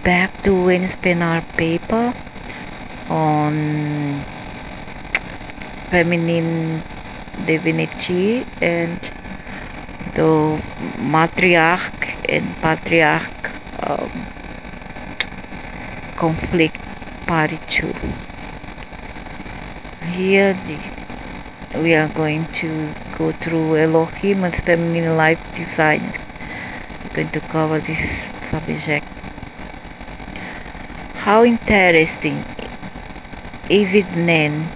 back to when we spend our paper on feminine divinity and the matriarch and patriarch conflict part 2. Here we are going to go through Elohim and feminine life designs. We're going to cover this subject. How interesting is it then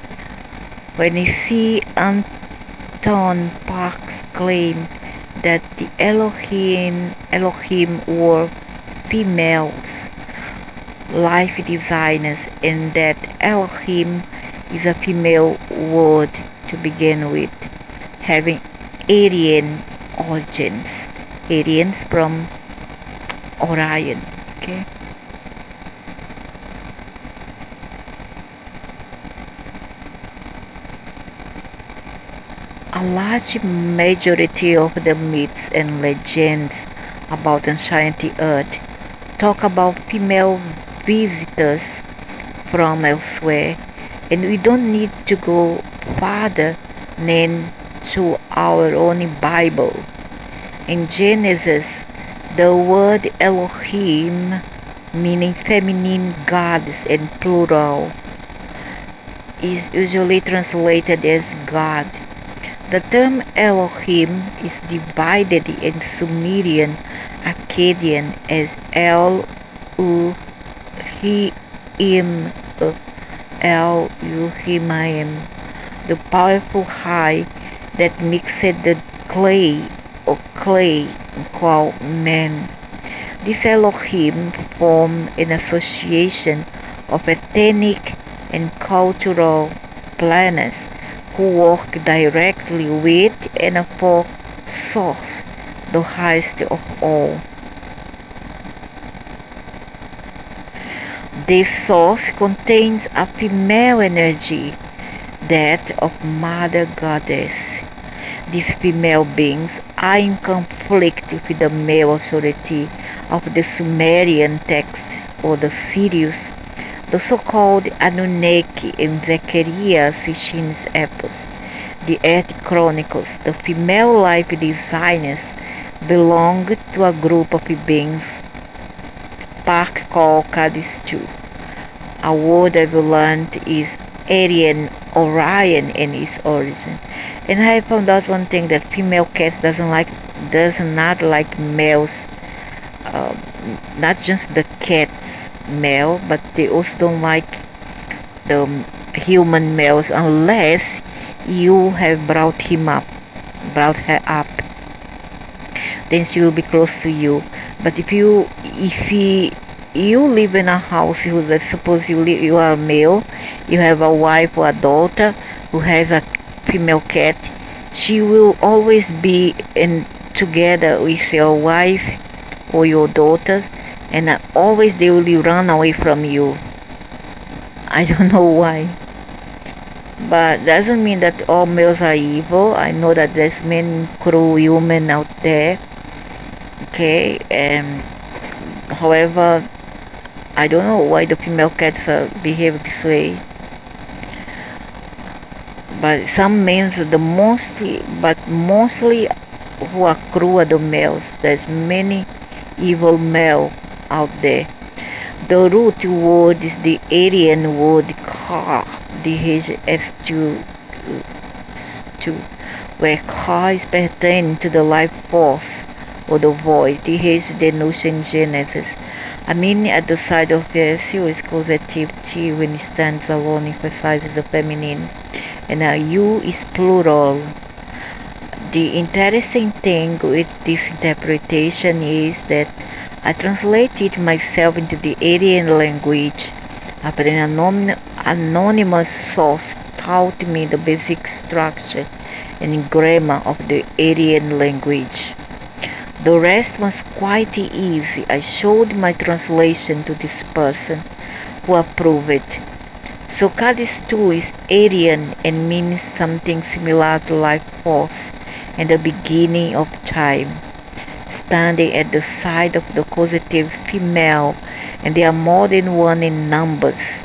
when you see Anton Park's claim that the Elohim were females, life designers, and that Elohim is a female word to begin with, having Aryan origins. Aryans from Orion. Okay. A large majority of the myths and legends about ancient Earth talk about female visitors from elsewhere, and we don't need to go farther than to our own Bible. In Genesis, the word Elohim, meaning feminine goddess and plural, is usually translated as God. The term Elohim is divided in Sumerian Akkadian as El-U-Him, El-U-Himaim, the powerful high that mixed the clay called men. This Elohim form an association of ethnic and cultural planners who work directly with and for Source, the highest of all. This source contains a female energy, that of Mother Goddess. These female beings are in conflict with the male authority of the Sumerian texts or the Sirius, the so-called Anunnaki in Zechariah 16's epos. The Earth Chronicles, the female life designers belong to a group of beings Park called Cadiz 2. A word I've learned is Aryan Orion in its origin. And I found out one thing, that female cats does not like males, not just the cats male, but they also don't like the human males unless you have brought her up, then she will be close to you. But if you live in a house, let's suppose you are male, you have a wife or a daughter who has a female cat, she will always be together with your wife or your daughter, and always they will run away from you. I don't know why, but doesn't mean that all males are evil. I know that there's many cruel women out there. Okay, however, I don't know why the female cats behave this way. But some males, mostly who are cruel are the males. There's many evil male out there. The root word is the Aryan word Ka, DHS2, where Ka is pertaining to the life force or the void. DH denotes in Genesis. A meaning at the side of SU is causative T when it stands alone, emphasizes the feminine, and a U is plural. The interesting thing with this interpretation is that I translated myself into the Aryan language after an anonymous source taught me the basic structure and grammar of the Aryan language. The rest was quite easy. I showed my translation to this person who approved it. So Cadiz 2 is Aryan and means something similar to life force and the beginning of time. standing at the side of the causative female, and they are more than one in numbers,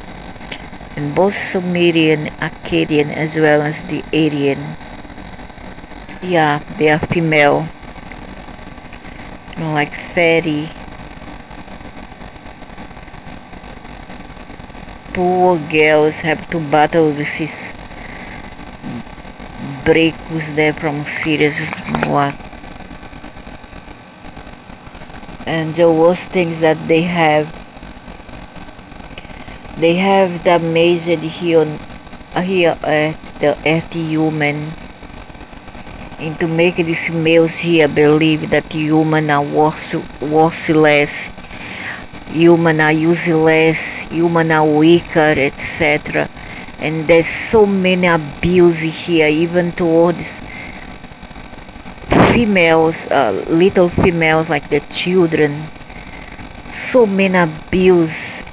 in both Sumerian, Akkadian as well as the Aryan. Yeah, they are female, like fairy. Poor girls have to battle this break who's there from Sirius. What? And the worst things that they have damaged here at the earth human, and to make these males here believe that human are worthless, human are useless, human are weaker, etc. And there's so many abuse here, even towards females, little females like the children. So many abuse,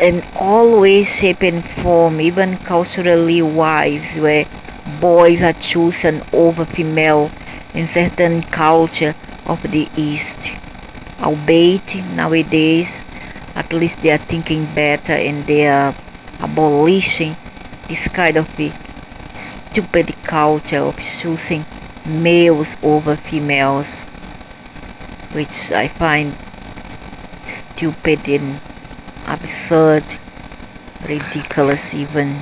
in all ways, shape and form, even culturally wise, where boys are chosen over female in certain culture of the East. Albeit nowadays, at least they are thinking better and they are abolishing this kind of stupid culture of choosing males over females, which I find stupid and absurd, ridiculous, even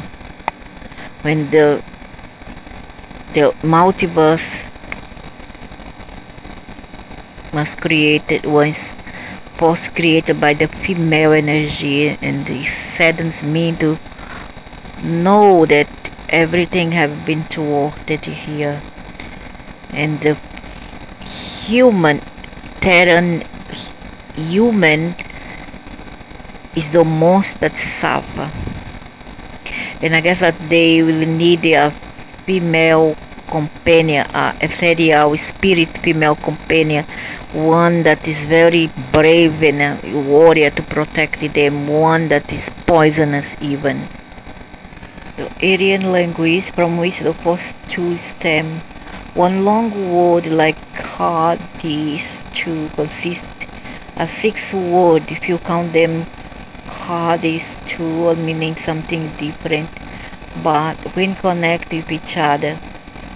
when the multiverse was created, once first created by the female energy, and it saddens me to know that everything have been thwarted here, and the human is the most that suffer. And I guess that they will need a female companion, ethereal spirit female companion, one that is very brave and a warrior to protect them, one that is poisonous even. The Aryan language, from which the first two stem, one long word like Hades to consist a 6 word if you count them. Hades two, all meaning something different, but when connected with each other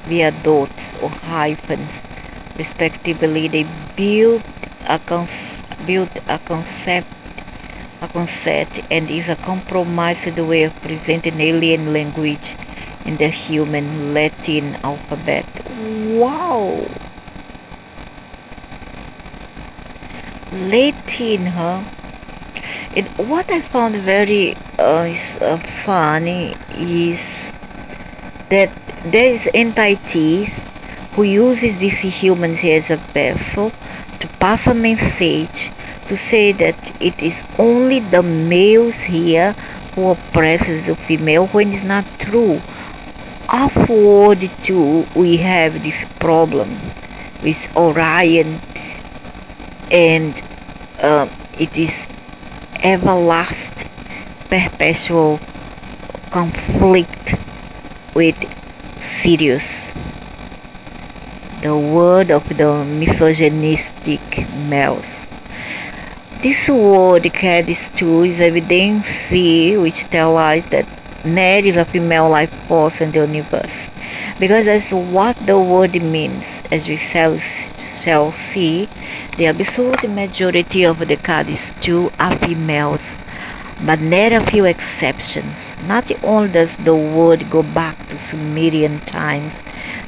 via dots or hyphens respectively, they build a concept and is a compromised way of presenting alien language in the human Latin alphabet. Wow! Latin, huh? And what I found very funny is that there is entities who uses these humans here as a vessel to pass a message to say that it is only the males here who oppresses the female, when it's not true. Off-world too, we have this problem with Orion, and it is everlasting, perpetual conflict with Sirius, the word of the misogynistic males. This word Cadis too is evidence which tells us that there is a female life force in the universe, because that's what the word means. As we shall see, the absolute majority of the Cadis too are females, but there are a few exceptions. Not only does the word go back to Sumerian times,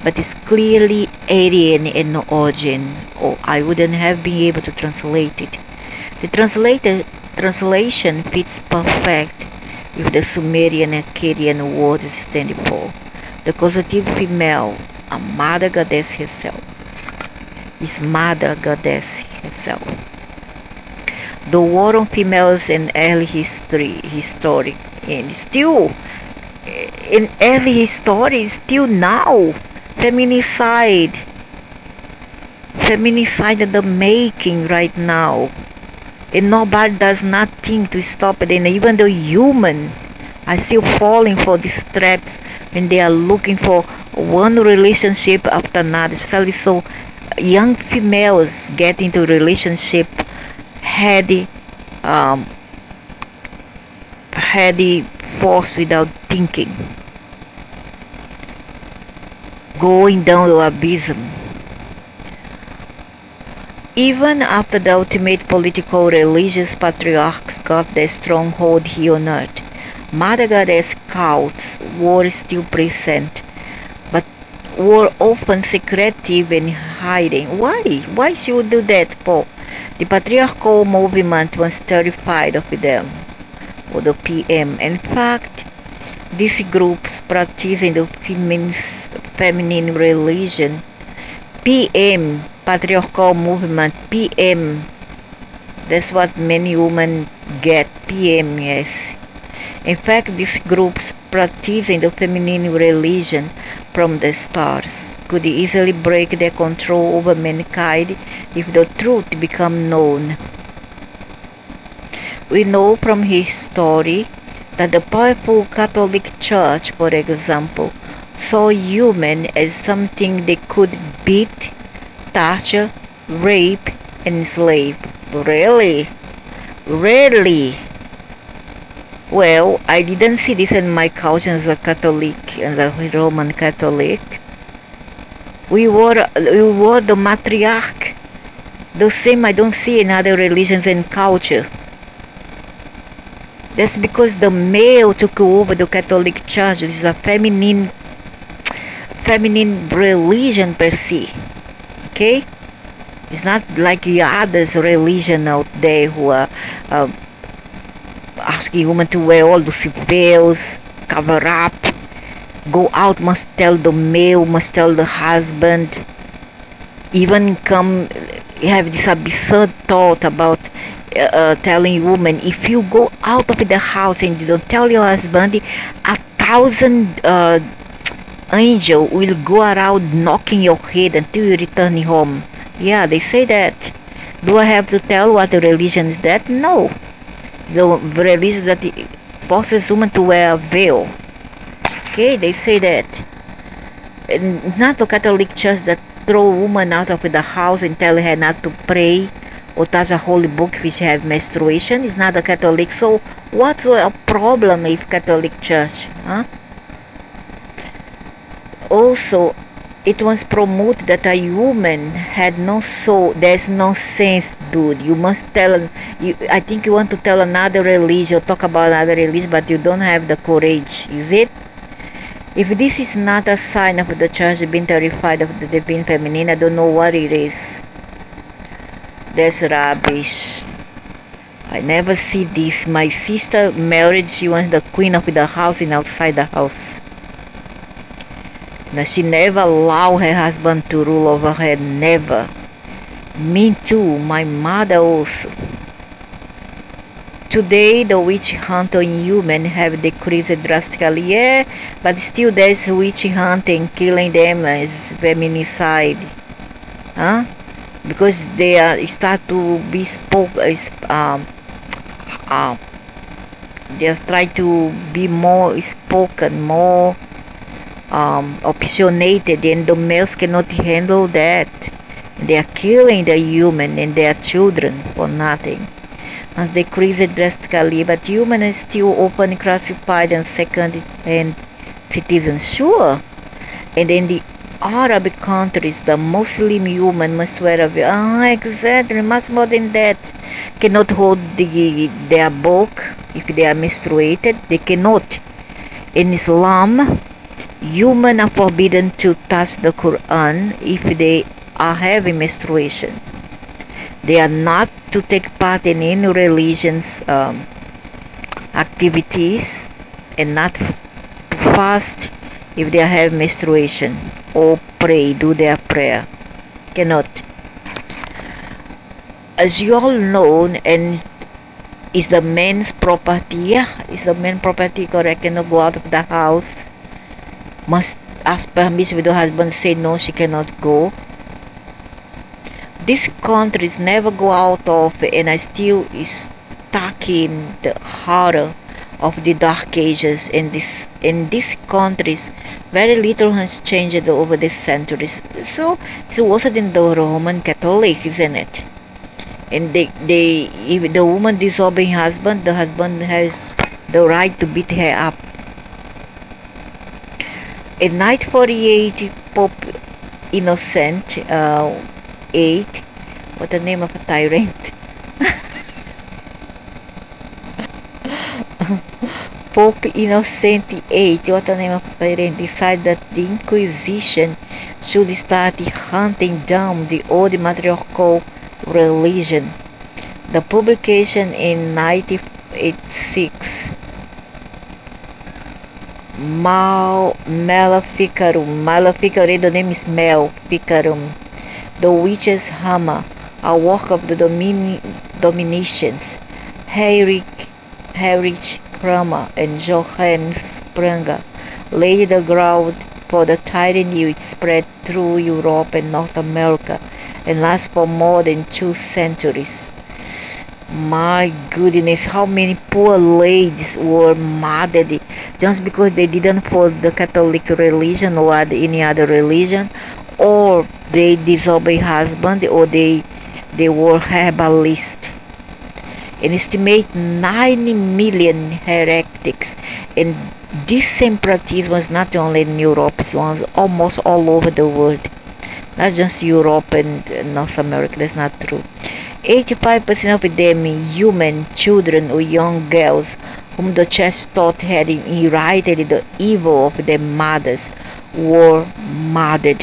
but it's clearly Aryan in origin, or I wouldn't have been able to translate it. The translation fits perfect with the Sumerian and Akkadian word standing for. The causative female, a mother goddess herself, is mother goddess herself. The war on females in early historic, and still in early history, still now, feminicide in the making right now, and nobody does nothing to stop it. And even the human are still falling for these traps when they are looking for one relationship after another, especially so young females get into relationship had um, had force without thinking, going down the abysm. Even after the ultimate political religious patriarchs got their stronghold here on earth, Mother Goddess cults were still present, but were often secretive and hiding. Why? Why should you do that, Paul? The patriarchal movement was terrified of them, or the PM. In fact, these groups practicing the feminine religion, PM, patriarchal movement, PM, that's what many women get, PM, yes. In fact, these groups practicing the feminine religion from the stars could easily break their control over mankind if the truth become known. We know from history that the powerful Catholic Church, for example, saw human as something they could beat, torture, rape, and enslave. Really? Really? Well, I didn't see this in my culture as a Catholic, as a Roman Catholic. We were the matriarch. The same I don't see in other religions and culture. That's because the male took over the Catholic Church. It's a feminine religion per se. Okay? It's not like the others religion out there who are asking women to wear all those veils, cover up, go out, must tell the male, must tell the husband, even come have this absurd thought about telling women, if you go out of the house and you don't tell your husband, 1,000 angel will go around knocking your head until you return home. Yeah, they say that. Do I have to tell what the religion is that? No. The religion that forces women to wear a veil. Okay, they say that. And it's not the Catholic Church that throw a woman out of the house and tell her not to pray or touch a holy book if she have menstruation. It's not the Catholic. So what's a problem with Catholic Church? Huh? Also, it was promoted that a woman had no soul. There's no sense, dude. You must tell. I think you want to tell another religion, talk about another religion, but you don't have the courage. Is it? If this is not a sign of the church being terrified of the divine feminine, I don't know what it is. That's rubbish. I never see this. My sister married. She was the queen of the house and outside the house. Now, she never allowed her husband to rule over her, never. Me too, my mother also. Today, the witch hunt on humans have decreased drastically, yeah, but still there's witch hunting, killing them as feminicide. Huh? Because they start to be they try to be more spoken, more opinionated, and the males cannot handle that. They are killing the human and their children for nothing. Has decreased drastically, but humans are still openly classified as second-hand citizens, sure. And in the Arab countries, the Muslim human must wear a veil. Exactly, much more than that. Cannot hold their book if they are menstruated. They cannot. In Islam, humans are forbidden to touch the Quran if they are having menstruation. They are not to take part in any religion's activities, and not to fast if they have menstruation, or pray, do their prayer. Cannot. As you all know, and is the man's property. Yeah, is the man's property, correct? Cannot go out of the house. Must ask permission with the husband, say no, she cannot go. These countries never go out of, and I still stuck in the horror of the Dark Ages in these countries. Very little has changed over the centuries. So it's worse than the Roman Catholic, isn't it? And if the woman disobeying husband, the husband has the right to beat her up. In 948, Pope Innocent VIII, what the name of a tyrant? Pope Innocent VIII, what the name of a tyrant, decided that the Inquisition should start hunting down the old matriarchal religion. The publication in 1986 Maleficarum, the name is Maleficarum, the witch's hammer, a work of the Dominicians, Heinrich Kramer and Johann Spranger, laid the ground for the tyranny which spread through Europe and North America and lasted for more than 2 centuries. My goodness, how many poor ladies were murdered just because they didn't follow the Catholic religion or any other religion, or they disobey husband, or they were herbalists. An estimate 90 million heretics, and this same practice was not only in Europe, it was almost all over the world. Not just Europe and North America, that's not true. 85% of them human children or young girls whom the church thought had inherited the evil of their mothers were murdered.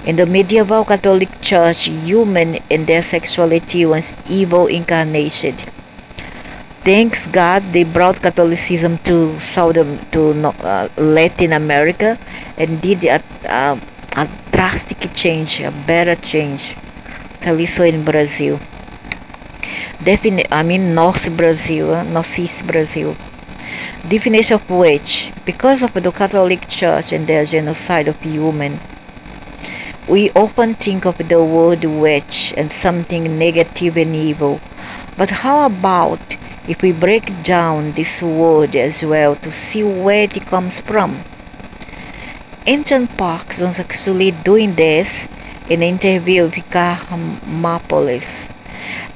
In the medieval Catholic Church, human and their sexuality was evil incarnation. Thanks God they brought Catholicism to Latin America and did a drastic change, a better change. At least so in Brazil. Northeast Brazil. Definition of which, because of the Catholic Church and their genocide of human, we often think of the word witch and something negative and evil. But how about if we break down this word as well to see where it comes from? Ancient Parks was actually doing this in an interview with Carmopolis.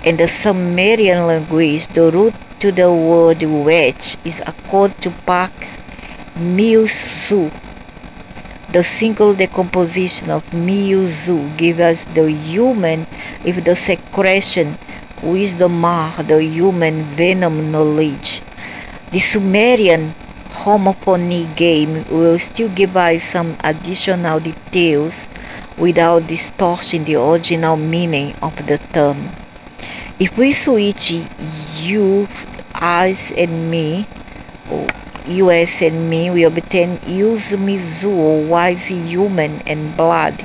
In the Sumerian language, the root to the word witch is according to Parks Miuzu. The single decomposition of Miuzu gives us the human with the secretion, wisdom, the human venom knowledge. The Sumerian homophony game will still give us some additional details without distorting the original meaning of the term. If we switch you, us and me, or us and me, we obtain Yuzumizu, or wise human and blood,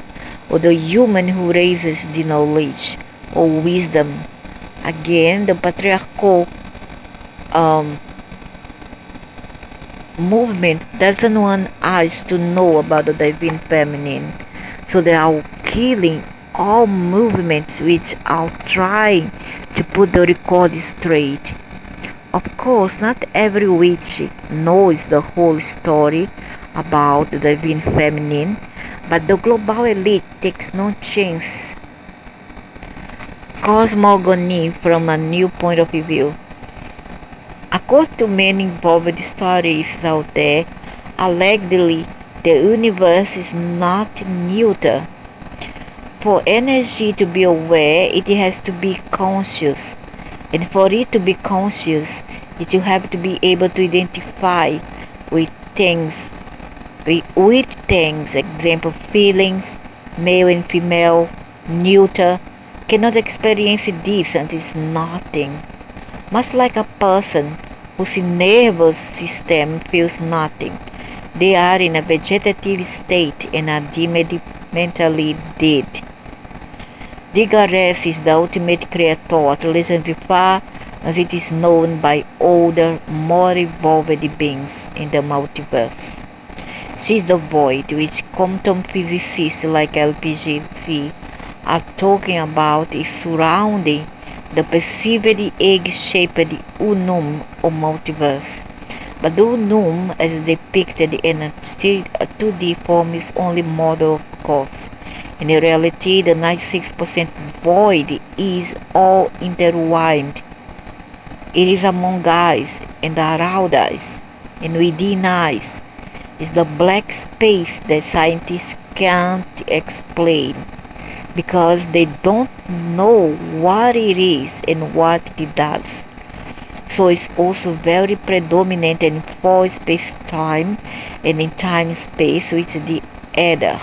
or the human who raises the knowledge, or wisdom. Again, the patriarchal movement doesn't want us to know about the divine feminine. So they are killing all movements which are trying to put the record straight. Of course, not every witch knows the whole story about the divine feminine, but the global elite takes no chance. Cosmogony from a new point of view. According to many involved stories out there, allegedly the universe is not neutral. For energy to be aware, it has to be conscious. And for it to be conscious, it will have to be able to identify with things, example feelings, male and female, neuter, cannot experience this and is nothing. Much like a person whose nervous system feels nothing. They are in a vegetative state and are deemed mentally dead. Digares is the ultimate creator, at least as far as it is known by older, more evolved beings in the multiverse. She is the void which quantum physicists like LPGC are talking about is surrounding the perceived egg-shaped unum or multiverse. But the unum, as depicted in a 2D form, is only model of course. In reality, the 96% void is all intertwined. It is among us and around us and within us. It's the black space that scientists can't explain because they don't know what it is and what it does. So it's also very predominant in 4 space-time and in time-space, which is the ether.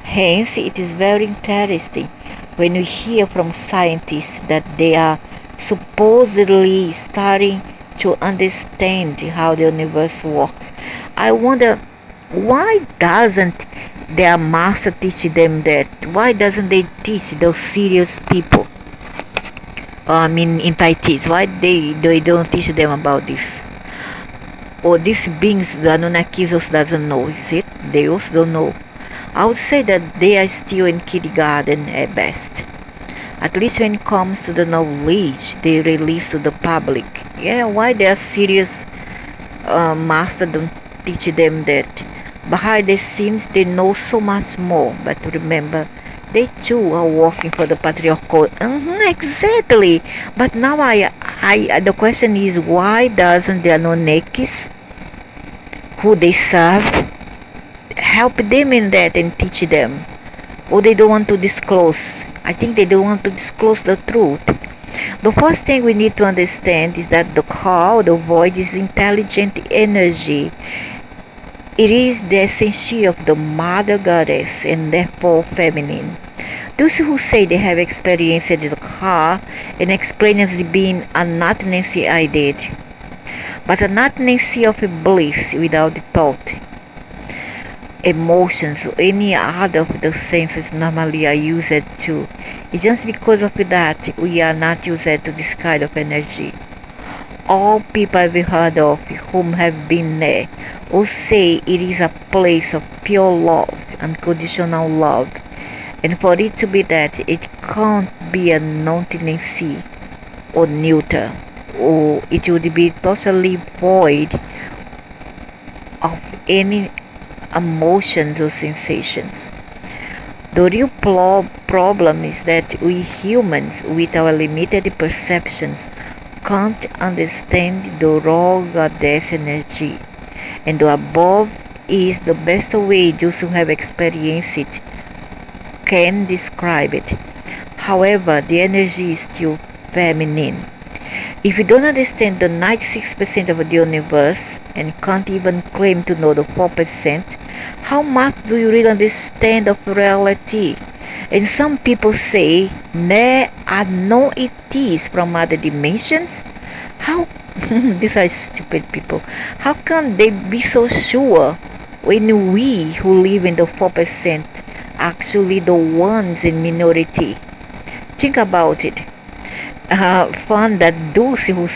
Hence, it is very interesting when we hear from scientists that they are supposedly starting to understand how the universe works. I wonder, why doesn't their master teach them that? Why doesn't they teach those Sirius people? Entities. Why they don't teach them about this? Or these beings the Anunnakis also doesn't know, is it? They also don't know. I would say that they are still in kindergarten at best. At least when it comes to the knowledge they release to the public. Yeah, why their serious master don't teach them that? Behind the scenes they know so much more, but remember, they too are working for the patriarchal. Exactly. But now the question is, why doesn't the Anunnakis who they serve help them in that and teach them? Or they don't want to disclose? I think they don't want to disclose the truth. The first thing we need to understand is that the core, the void, is intelligent energy. It is the essence of the mother goddess and therefore feminine. Those who say they have experienced the car and explain as being a nothingness I did, but a nothingness of bliss without thought, emotions, or any other of the senses normally are used to. It's just because of that we are not used to this kind of energy. All people I've heard of whom have been there will say it is a place of pure love, unconditional love. And for it to be that, it can't be a nothingness or neuter, or it would be totally void of any emotions or sensations. The real problem is that we humans, with our limited perceptions, can't understand the raw goddess energy, and the above is the best way those who have experienced it can describe it. However, the energy is still feminine. If you don't understand the 96% of the universe and can't even claim to know the 4%, how much do you really understand of reality? And some people say there are no ETs from other dimensions. How? These are stupid people. How can they be so sure when we who live in the 4% actually the ones in minority? Think about it. Fun that those who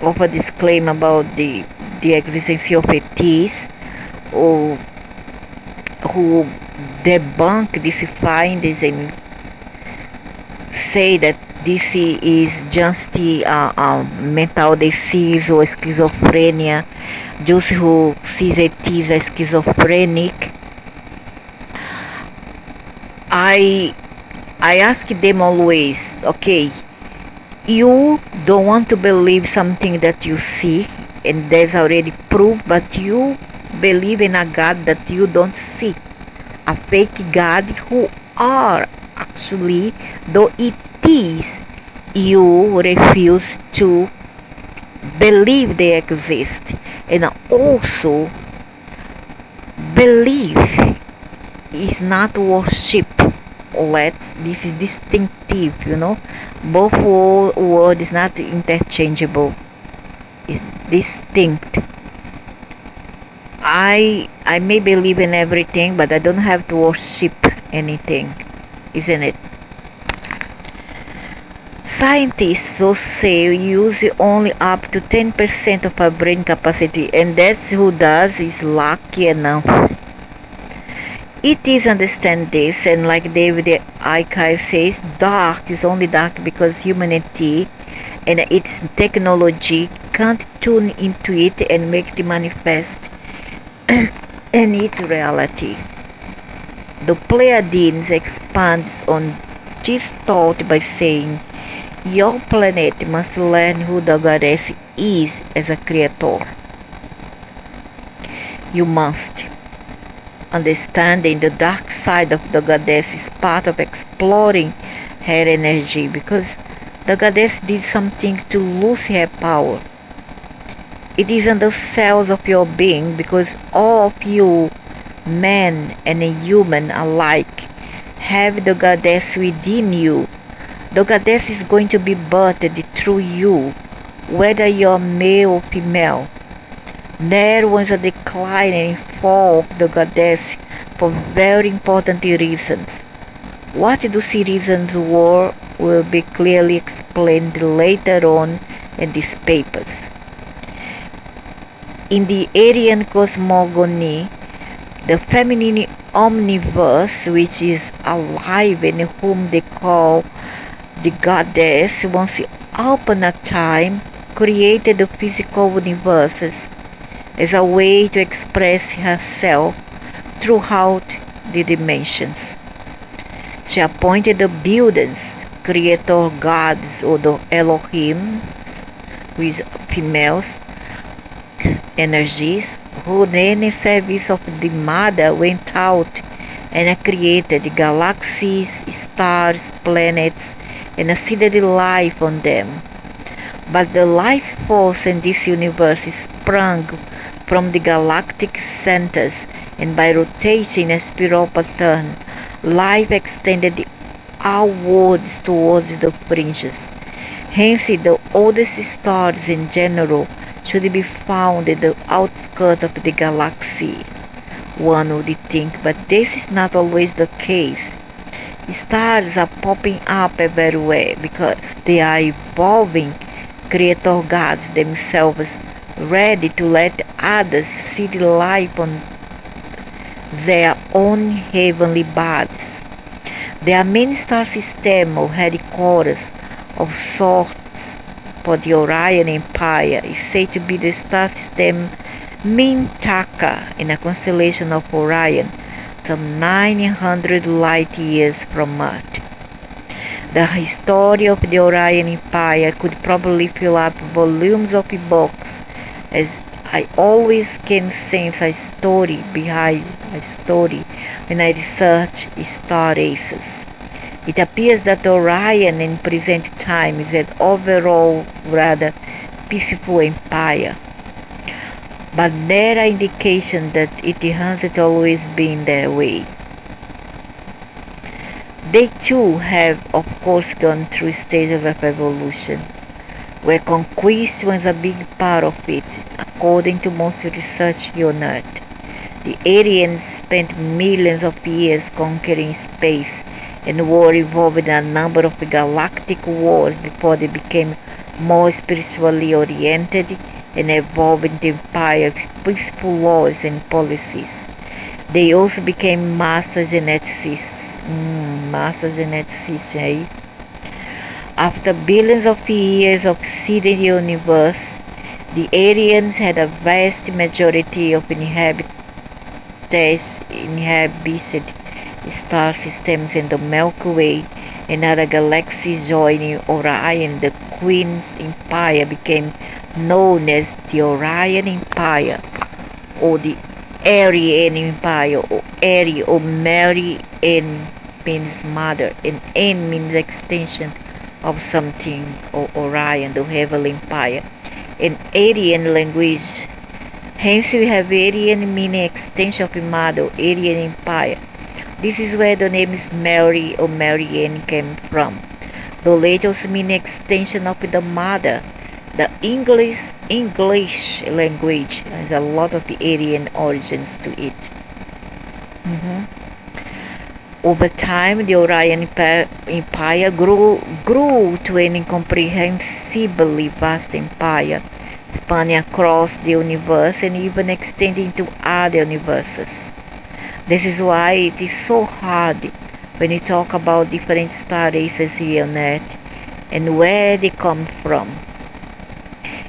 offer this claim about the existence of ETs, or who debunk this findings and say that this is just mental disease or schizophrenia. Those who see ETs as schizophrenic, I ask them always, okay, you don't want to believe something that you see and there's already proof, but you believe in a God that you don't see, a fake God who are actually the ETs you refuse to believe they exist, and also believe is not worship. This is distinctive, both word is not interchangeable, it's distinct. I may believe in everything, but I don't have to worship anything, isn't it? Scientists will say we use only up to 10% of our brain capacity, and that's who does is lucky enough. It is understand this, and like David Icke says, dark is only dark because humanity and its technology can't tune into it and make it manifest in its reality. The Pleiadians expands on this thought by saying, your planet must learn who the goddess is as a creator. You must. Understanding the dark side of the goddess is part of exploring her energy, because the goddess did something to lose her power. It is in the cells of your being, because all of you, men and human alike, have the goddess within you. The goddess is going to be birthed through you, whether you're male or female. There was a decline and fall of the goddess for very important reasons. What those reasons were will be clearly explained later on in these papers. In the Aryan cosmogony, the feminine omniverse, which is alive and whom they call the goddess, once upon a time created the physical universes as a way to express herself throughout the dimensions. She appointed the buildings, creator gods, or the Elohim, with females energies, who then in service of the mother went out and created galaxies, stars, planets, and seeded life on them. But the life force in this universe sprung from the galactic centers, and by rotating a spiral pattern, life extended outwards towards the fringes. Hence, the oldest stars in general should be found in the outskirts of the galaxy, one would think, but this is not always the case. Stars are popping up everywhere because they are evolving creator gods themselves, ready to let others see the life on their own heavenly bodies. Their main star system or headquarters of sorts for the Orion Empire is said to be the star system Mintaka in a constellation of Orion, some 900 light years from Earth. The history of the Orion Empire could probably fill up volumes of books, as I always can sense a story behind a story when I research star races. It appears that Orion in present time is an overall rather peaceful empire, but there are indications that it hasn't always been that way. They too have of course gone through stages of evolution, where conquest was a big part of it, according to most research on Earth. The Aryans spent millions of years conquering space and were involved in a number of galactic wars before they became more spiritually oriented and evolved into empire with peaceful laws and policies. They also became master geneticists. Eh? After billions of years of seeding the universe, the Aryans had a vast majority of inhabited star systems in the Milky Way and other galaxies joining Orion. The Queen's Empire became known as the Orion Empire, or the Aryan Empire, or Ari, or Mary. N means mother, and N means extension of something, or Orion, the heavenly empire, in Aryan language. Hence we have Aryan meaning extension of mother, Aryan Empire. This is where the name is Mary or Marianne came from. The later also mean extension of the mother. The English language has a lot of Aryan origins to it. Over time, the Orion Empire grew to an incomprehensibly vast empire, spanning across the universe and even extending to other universes. This is why it is so hard when you talk about different star races here on Earth and where they come from.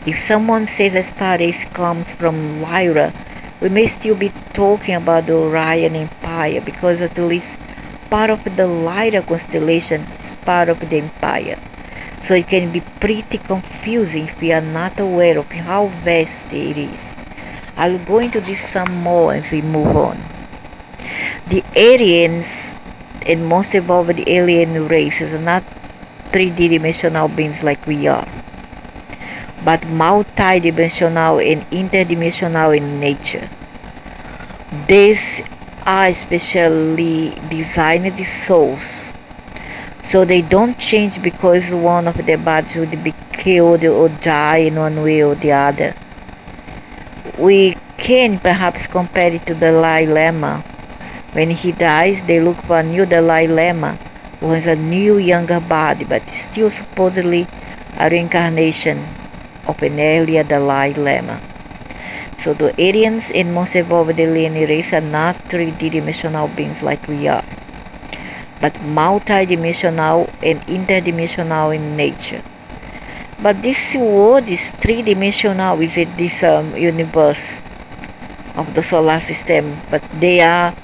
If someone says a star race comes from Lyra, we may still be talking about the Orion Empire, because at least part of the Lyra constellation is part of the empire. So it can be pretty confusing if we are not aware of how vast it is. I'll go into this some more as we move on. The aliens and most evolved alien races are not 3D-dimensional beings like we are, but multi-dimensional and interdimensional in nature. These are specially designed souls, so they don't change because one of their bodies would be killed or die in one way or the other. We can perhaps compare it to the Dalai Lama. When he dies, they look for a new Dalai Lama who has a new younger body, but still supposedly a reincarnation of an earlier Dalai Lama. So the aliens and most evolved alien race are not 3D-dimensional beings like we are, but multi-dimensional and interdimensional in nature. But this world is 3-dimensional within this universe of the solar system, but they are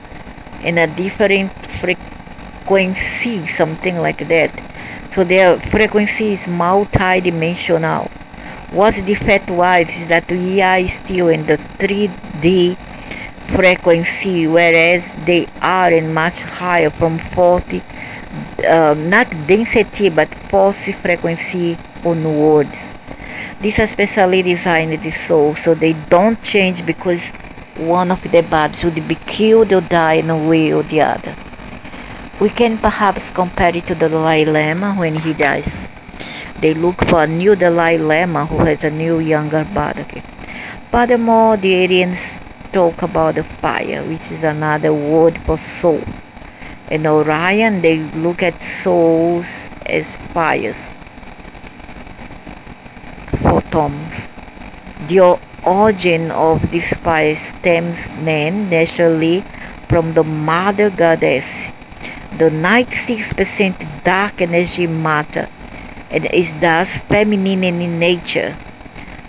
in a different frequency, something like that. So their frequency is multi-dimensional. What's the fact-wise is that we are still in the 3D frequency, whereas they are in much higher, from 40, not density but pulse frequency onwards. These are specially designed the soul, so they don't change because one of their bodies would be killed or die in a way or the other. We can perhaps compare it to the Dalai Lama. When he dies, they look for a new Dalai Lama who has a new younger body. Furthermore, the aliens talk about the fire, which is another word for soul. In Orion, they look at souls as fires, photons. The origin of this fire stems then naturally from the mother goddess, the 96% dark energy matter, and is thus feminine in nature.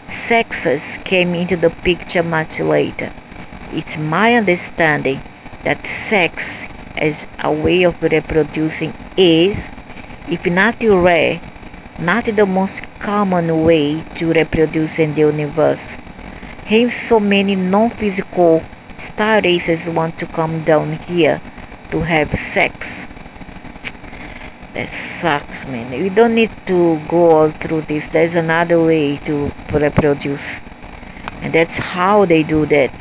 Sexes came into the picture much later. It's my understanding that sex as a way of reproducing is, if not rare, not the most common way to reproduce in the universe. Hence so many non-physical star races want to come down here to have sex. That sucks, man. We don't need to go all through this. There's another way to reproduce, and that's how they do that.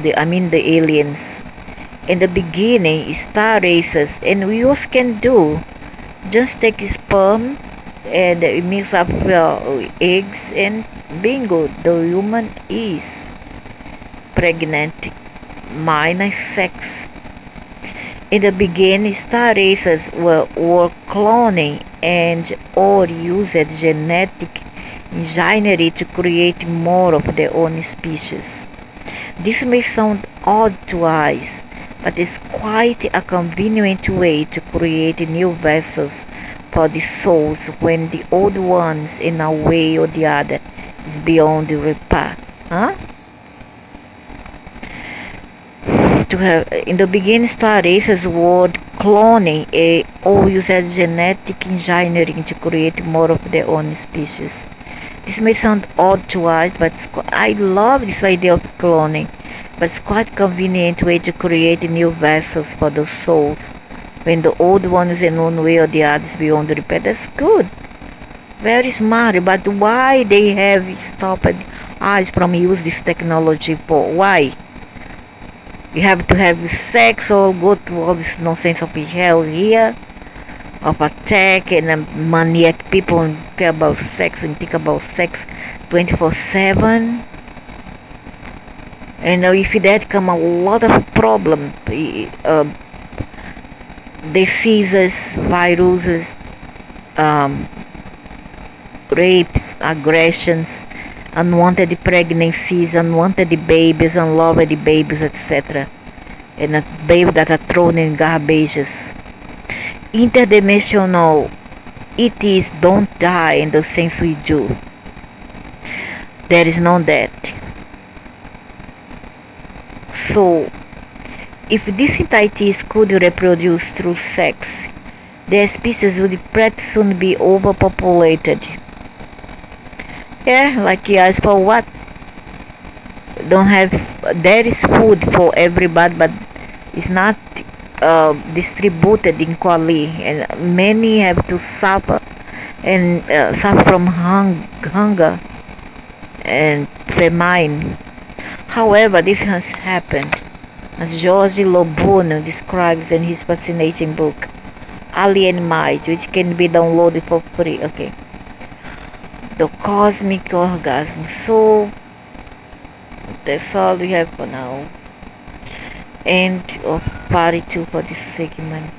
The aliens. In the beginning, star races, and we also can do. Just take sperm and mix up eggs, and bingo, the human is pregnant minus sex. In the beginning, star races were cloning and or used genetic engineering to create more of their own species. This may sound odd to us, but it's quite a convenient way to create new vessels for the souls when the old ones, in a way or the other, is beyond repair. To have in the beginning, star races were cloning or used genetic engineering to create more of their own species. This may sound odd to us, but I love this idea of cloning. But it's quite convenient way to create new vessels for the souls when the old ones in one way or the other is beyond repair. That's good. Very smart. But why they have stopped us from use this technology for? Why? You have to have sex or go to all this nonsense of hell here, of attack and maniac people and care about sex and think about sex 24/7. And if that come a lot of problem, diseases, viruses, rapes, aggressions, unwanted pregnancies, unwanted babies, unloved babies, etc. and babies that are thrown in garbages. Interdimensional ETs don't die in the sense we do. There is no death. So, if these entities could reproduce through sex, their species would pretty soon be overpopulated. Yeah, like yes, for what? Don't have, there is food for everybody, but it's not distributed equally, and many have to suffer and suffer from hunger and famine. However, this has happened, as Jorge Lobono describes in his fascinating book Alien Mind, which can be downloaded for free. Okay, the cosmic orgasm. So that's all we have for now. End of part 2 for this segment.